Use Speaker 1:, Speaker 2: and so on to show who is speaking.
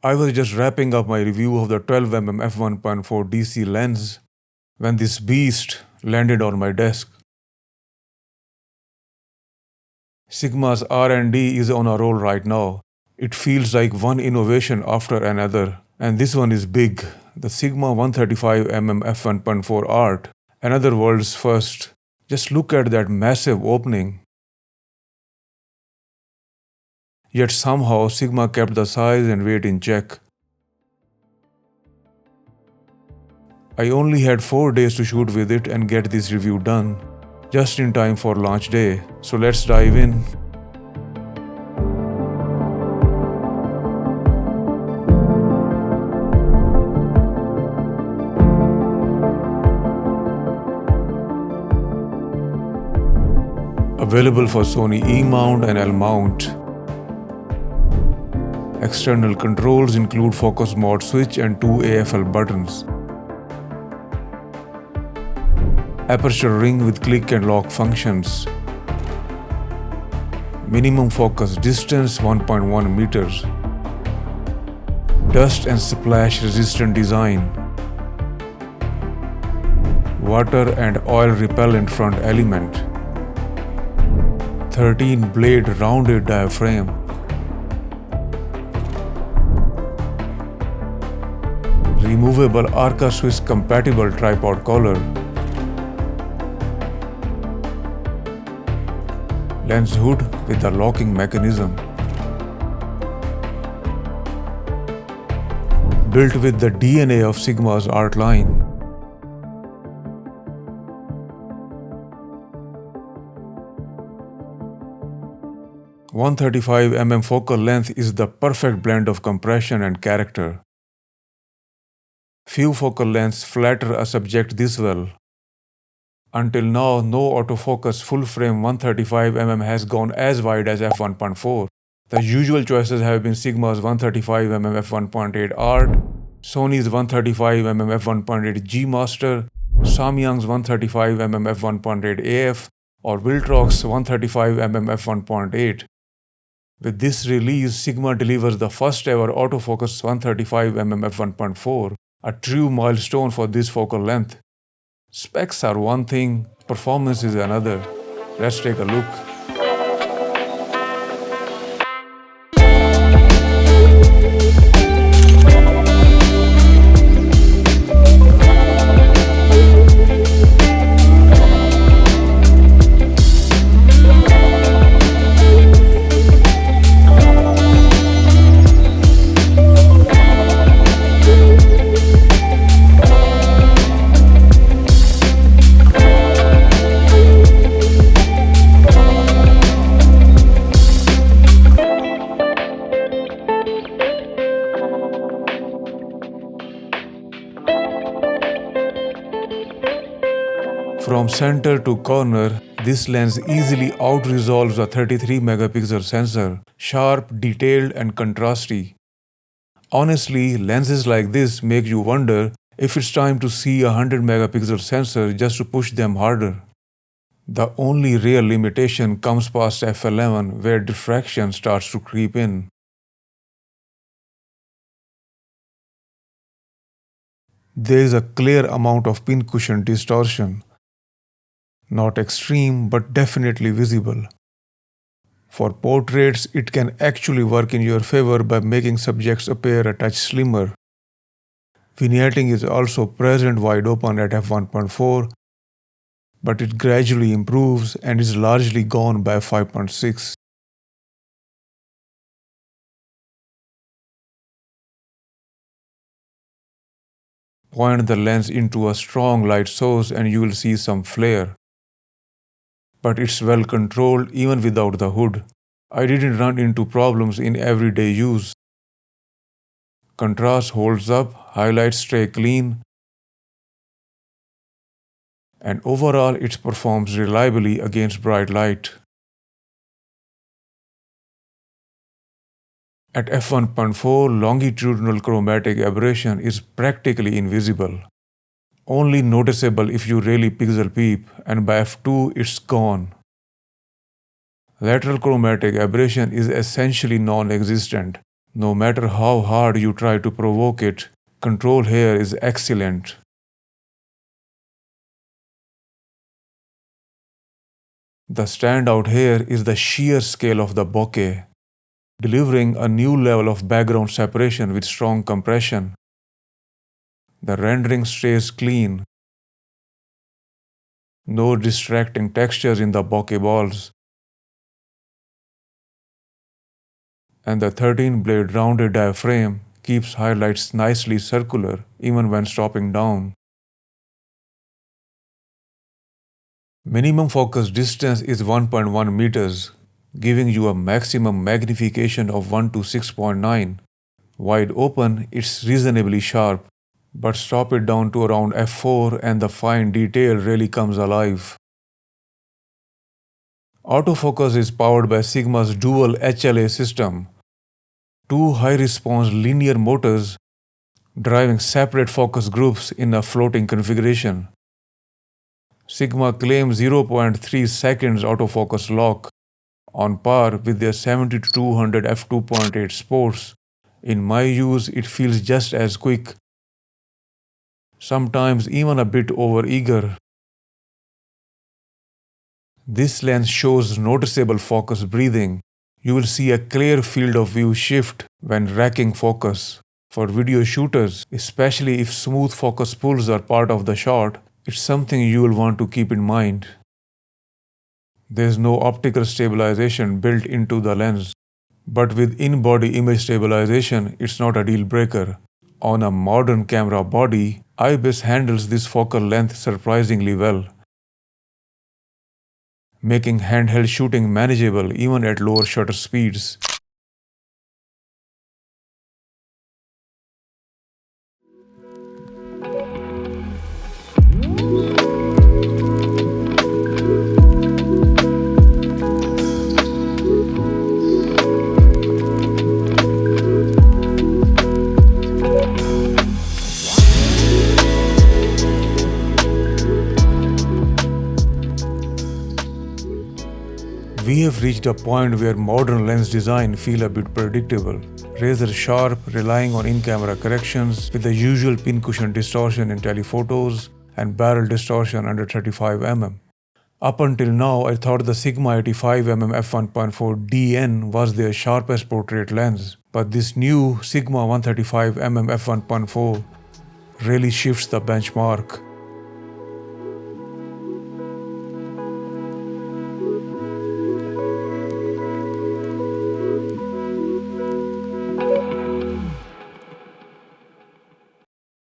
Speaker 1: I was just wrapping up my review of the 12mm f1.4 DC lens when this beast landed on my desk. Sigma's R&D is on a roll right now. It feels like one innovation after another, and this one is big. The Sigma 135mm f1.4 Art, another world's first. Just look at that massive opening. Yet somehow Sigma kept the size and weight in check. I only had 4 days to shoot with it and get this review done, just in time for launch day. So let's dive in. Available for Sony E-mount and L-mount. External controls include focus mode switch and 2 AFL buttons. Aperture ring with click and lock functions. Minimum focus distance 1.1 meters. Dust and splash resistant design. Water and oil repellent front element. 13 blade rounded diaphragm. Removable Arca Swiss compatible tripod collar. Lens hood with a locking mechanism. Built with the DNA of Sigma's art line. .135mm focal length is the perfect blend of compression and character. Few focal lengths flatter a subject this well. Until now, no autofocus full-frame 135mm has gone as wide as f1.4. The usual choices have been Sigma's 135mm f1.8 Art, Sony's 135mm f1.8 G Master, Samyang's 135mm f1.8 AF, or Viltrox's 135mm f1.8. With this release, Sigma delivers the first ever autofocus 135mm f1.4, a true milestone for this focal length. Specs are one thing, performance is another. Let's take a look. From center to corner, this lens easily out-resolves a 33-megapixel sensor, sharp, detailed, and contrasty. Honestly, lenses like this make you wonder if it's time to see a 100-megapixel sensor just to push them harder. The only real limitation comes past f11, where diffraction starts to creep in. There is a clear amount of pincushion distortion. Not extreme, but definitely visible. For portraits, it can actually work in your favor by making subjects appear a touch slimmer. Vignetting is also present wide open at f1.4, but it gradually improves and is largely gone by 5.6. Point the lens into a strong light source and you will see some flare. But it's well controlled even without the hood. I didn't run into problems in everyday use. Contrast holds up, highlights stay clean, and overall it performs reliably against bright light. At f1.4, longitudinal chromatic aberration is practically invisible. Only noticeable if you really pixel peep, and by f2 it's gone. Lateral chromatic aberration is essentially non-existent, No matter how hard you try to provoke it, control here is excellent. The standout here is the sheer scale of the bokeh, delivering a new level of background separation with strong compression. The rendering stays clean, no distracting textures in the bokeh balls, and the 13-blade rounded diaphragm keeps highlights nicely circular even when stopping down. Minimum focus distance is 1.1 meters, giving you a maximum magnification of 1 to 6.9. Wide open, it's reasonably sharp, but stop it down to around f4 and the fine detail really comes alive. Autofocus is powered by Sigma's dual HLA system, two high-response linear motors driving separate focus groups in a floating configuration. Sigma claims 0.3 seconds autofocus lock, on par with their 70-200 f2.8 sports. In my use, it feels just as quick, sometimes even a bit over-eager. This lens shows noticeable focus breathing. You will see a clear field of view shift when racking focus. For video shooters, especially if smooth focus pulls are part of the shot, it's something you will want to keep in mind. There's no optical stabilization built into the lens, but with in-body image stabilization, it's not a deal breaker. On a modern camera body, IBIS handles this focal length surprisingly well, making handheld shooting manageable even at lower shutter speeds. We have reached a point where modern lens design feel a bit predictable. Razor sharp, relying on in-camera corrections with the usual pincushion distortion in telephotos and barrel distortion under 35mm. Up until now, I thought the Sigma 85mm f1.4 DN was their sharpest portrait lens, but this new Sigma 135mm f1.4 really shifts the benchmark.